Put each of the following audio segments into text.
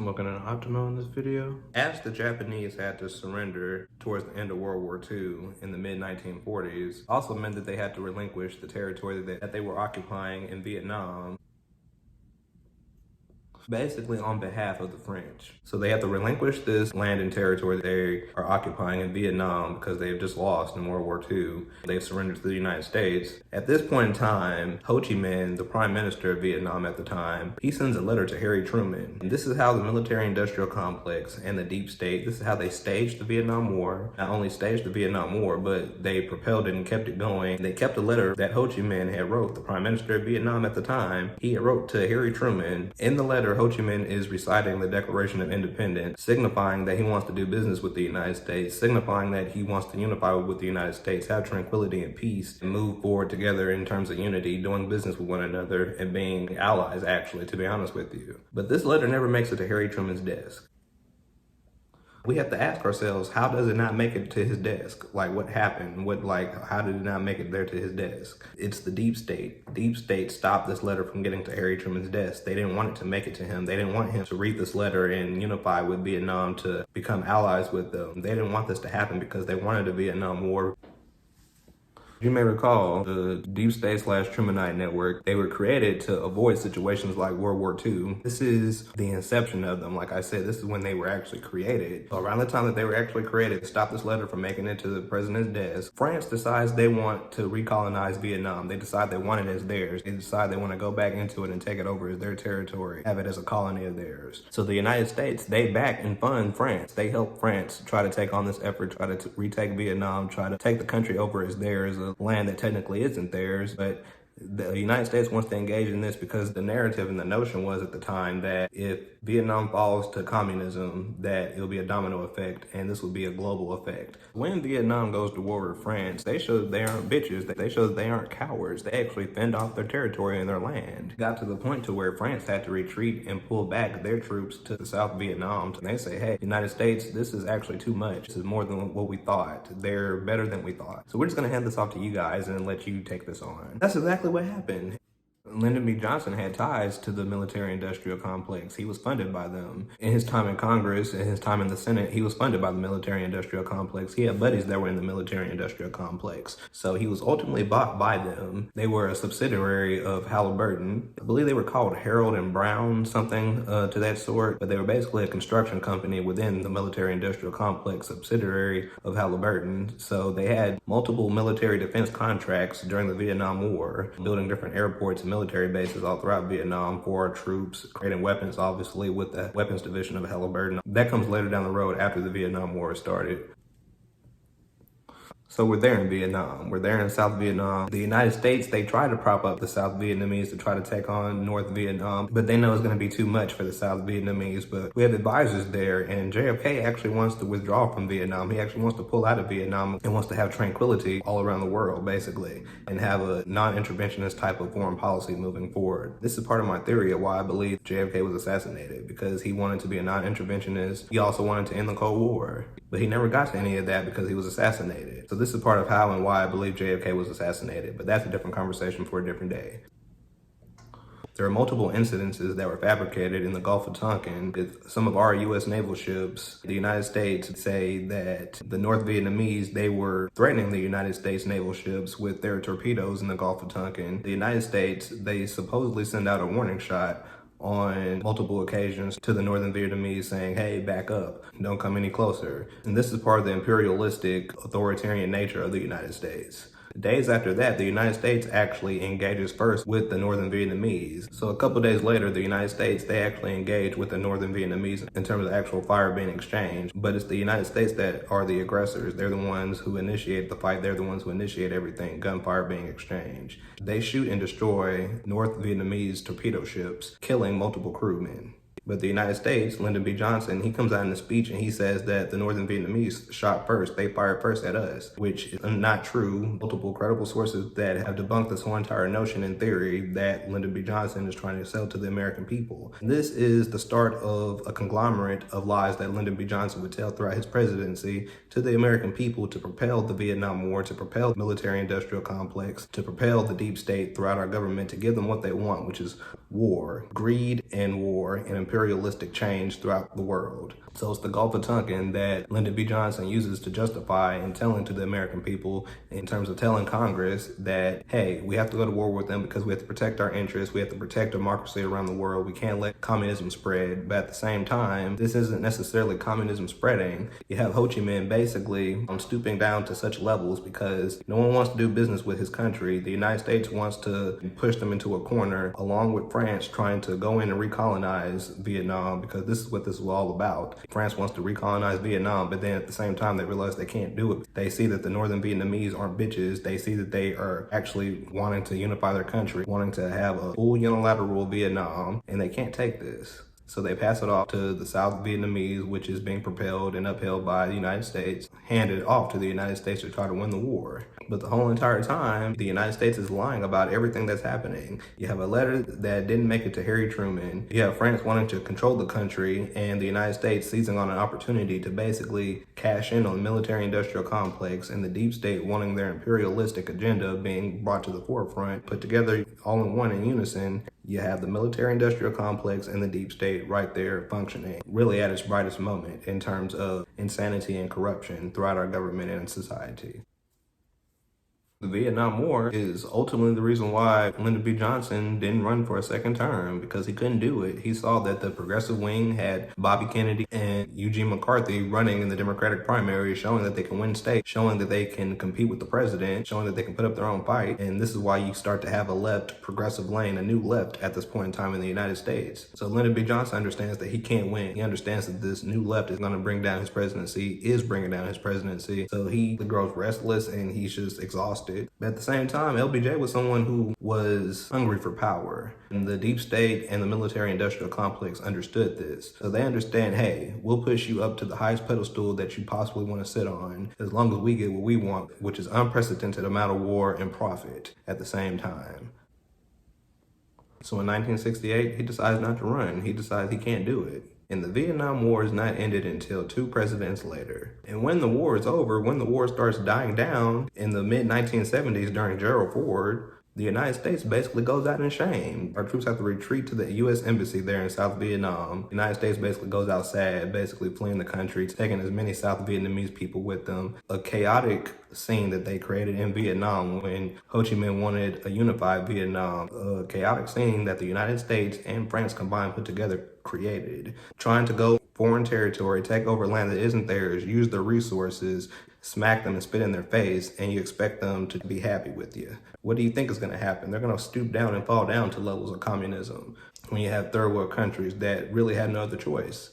Smoking an Optima in this video. As the Japanese had to surrender towards the end of World War II in the mid-1940s, also meant that they had to relinquish the territory that they were occupying in Vietnam, basically on behalf of the French. So they have to relinquish this land and territory they are occupying in Vietnam because they've just lost in World War II. They've surrendered to the United States. At this point in time, Ho Chi Minh, the prime minister of Vietnam at the time, he sends a letter to Harry Truman. And this is how the military-industrial complex and the deep state, this is how they staged the Vietnam War. Not only staged the Vietnam War, but they propelled it and kept it going. They kept a letter that Ho Chi Minh had wrote, the prime minister of Vietnam at the time. He had wrote to Harry Truman. In the letter, Ho Chi Minh is reciting the Declaration of Independence, signifying that he wants to do business with the United States, signifying that he wants to unify with the United States, have tranquility and peace, and move forward together in terms of unity, doing business with one another, and being allies, actually, to be honest with you. But this letter never makes it to Harry Truman's desk. We have to ask ourselves, how does it not make it to his desk? Like, what happened? How did it not make it there to his desk? It's the deep state. Deep state stopped this letter from getting to Harry Truman's desk. They didn't want it to make it to him. They didn't want him to read this letter and unify with Vietnam to become allies with them. They didn't want this to happen because they wanted the Vietnam War. You may recall the Deep State / Trumanite Network, they were created to avoid situations like World War II. This is the inception of them. Like I said, this is when they were actually created. So around the time that they were actually created, to stop this letter from making it to the president's desk, France decides they want to recolonize Vietnam. They decide they want it as theirs. They decide they want to go back into it and take it over as their territory, have it as a colony of theirs. So the United States, they back and fund France. They help France try to take on this effort, try to retake Vietnam, try to take the country over as theirs, land that technically isn't theirs, but the United States wants to engage in this because the narrative and the notion was at the time that if Vietnam falls to communism, that it'll be a domino effect and this will be a global effect. When Vietnam goes to war with France, they show that they aren't bitches. They show that they aren't cowards. They actually fend off their territory and their land. It got to the point to where France had to retreat and pull back their troops to the South Vietnam. And they say, hey, United States, this is actually too much. This is more than what we thought. They're better than we thought. So we're just gonna hand this off to you guys and let you take this on. That's exactly what happened. Lyndon B. Johnson had ties to the military-industrial complex. He was funded by them. In his time in Congress, in his time in the Senate, he was funded by the military-industrial complex. He had buddies that were in the military-industrial complex. So he was ultimately bought by them. They were a subsidiary of Halliburton. I believe they were called Harold and Brown, something to that sort. But they were basically a construction company within the military-industrial complex, subsidiary of Halliburton. So they had multiple military defense contracts during the Vietnam War, building different airports and military bases all throughout Vietnam for our troops, creating weapons, obviously, with the weapons division of Halliburton. That comes later down the road after the Vietnam War started. So we're there in Vietnam. We're there in South Vietnam. The United States, they try to prop up the South Vietnamese to try to take on North Vietnam, but they know it's going to be too much for the South Vietnamese. But we have advisors there, and JFK actually wants to withdraw from Vietnam. He actually wants to pull out of Vietnam and wants to have tranquility all around the world, basically, and have a non-interventionist type of foreign policy moving forward. This is part of my theory of why I believe JFK was assassinated, because he wanted to be a non-interventionist. He also wanted to end the Cold War, but he never got to any of that because he was assassinated. So this is part of how and why I believe JFK was assassinated, but that's a different conversation for a different day. There are multiple incidences that were fabricated in the Gulf of Tonkin with some of our U.S. naval ships. The United States say that the North Vietnamese, they were threatening the United States naval ships with their torpedoes in the Gulf of Tonkin. The United States, they supposedly send out a warning shot on multiple occasions to the Northern Vietnamese saying, hey, back up, don't come any closer. And this is part of the imperialistic, authoritarian nature of the United States. Days after that, the United States actually engages first with the Northern Vietnamese. So a couple days later, the United States, they actually engage with the Northern Vietnamese in terms of actual fire being exchanged. But it's the United States that are the aggressors. They're the ones who initiate the fight. They're the ones who initiate everything, gunfire being exchanged. They shoot and destroy North Vietnamese torpedo ships, killing multiple crewmen. But the United States, Lyndon B. Johnson, he comes out in a speech and he says that the Northern Vietnamese shot first. They fired first at us, which is not true. Multiple credible sources that have debunked this whole entire notion and theory that Lyndon B. Johnson is trying to sell to the American people. This is the start of a conglomerate of lies that Lyndon B. Johnson would tell throughout his presidency to the American people to propel the Vietnam War, to propel the military-industrial complex, to propel the deep state throughout our government, to give them what they want, which is war, greed and war, and imperialistic change throughout the world. So it's the Gulf of Tonkin that Lyndon B. Johnson uses to justify and telling to the American people in terms of telling Congress that, hey, we have to go to war with them because we have to protect our interests. We have to protect democracy around the world. We can't let communism spread. But at the same time, this isn't necessarily communism spreading. You have Ho Chi Minh basically stooping down to such levels because no one wants to do business with his country. The United States wants to push them into a corner along with France trying to go in and recolonize Vietnam because this is what this is all about. France wants to recolonize Vietnam, but then at the same time, they realize they can't do it. They see that the Northern Vietnamese aren't bitches. They see that they are actually wanting to unify their country, wanting to have a full unilateral Vietnam, and they can't take this. So they pass it off to the South Vietnamese, which is being propelled and upheld by the United States, handed off to the United States to try to win the war. But the whole entire time, the United States is lying about everything that's happening. You have a letter that didn't make it to Harry Truman. You have France wanting to control the country and the United States seizing on an opportunity to basically cash in on the military-industrial complex and the deep state wanting their imperialistic agenda being brought to the forefront, put together all in one in unison. You have the military-industrial complex and the deep state right there functioning really at its brightest moment in terms of insanity and corruption throughout our government and society. The Vietnam War is ultimately the reason why Lyndon B. Johnson didn't run for a second term because he couldn't do it. He saw that the progressive wing had Bobby Kennedy and Eugene McCarthy running in the Democratic primary, showing that they can win states, showing that they can compete with the president, showing that they can put up their own fight. And this is why you start to have a left progressive lane, a new left at this point in time in the United States. So Lyndon B. Johnson understands that he can't win. He understands that this new left is going to bring down his presidency, is bringing down his presidency. So he grows restless and he's just exhausted. But at the same time, LBJ was someone who was hungry for power. And the deep state and the military-industrial complex understood this. So they understand, hey, we'll push you up to the highest pedestal that you possibly want to sit on as long as we get what we want, which is unprecedented amount of war and profit at the same time. So in 1968, he decides not to run. He decides he can't do it. And the Vietnam War is not ended until 2 presidents later. And when the war is over, when the war starts dying down in the mid-1970s during Gerald Ford, the United States basically goes out in shame. Our troops have to retreat to the U.S. Embassy there in South Vietnam. The United States basically goes out sad, basically fleeing the country, taking as many South Vietnamese people with them. A chaotic scene that they created in Vietnam when Ho Chi Minh wanted a unified Vietnam. A chaotic scene that the United States and France combined put together created. Trying to go foreign territory, take over land that isn't theirs, use their resources, smack them and spit in their face, and you expect them to be happy with you. What do you think is going to happen? They're going to stoop down and fall down to levels of communism when you have third world countries that really had no other choice.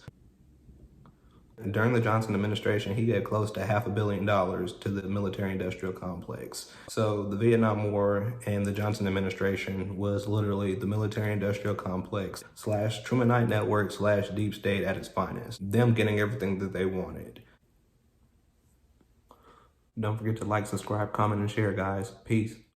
During the Johnson administration, he gave close to $500 million to the military-industrial complex. So the Vietnam War and the Johnson administration was literally the military-industrial complex / Trumanite network / deep state at its finest. Them getting everything that they wanted. Don't forget to like, subscribe, comment, and share, guys. Peace.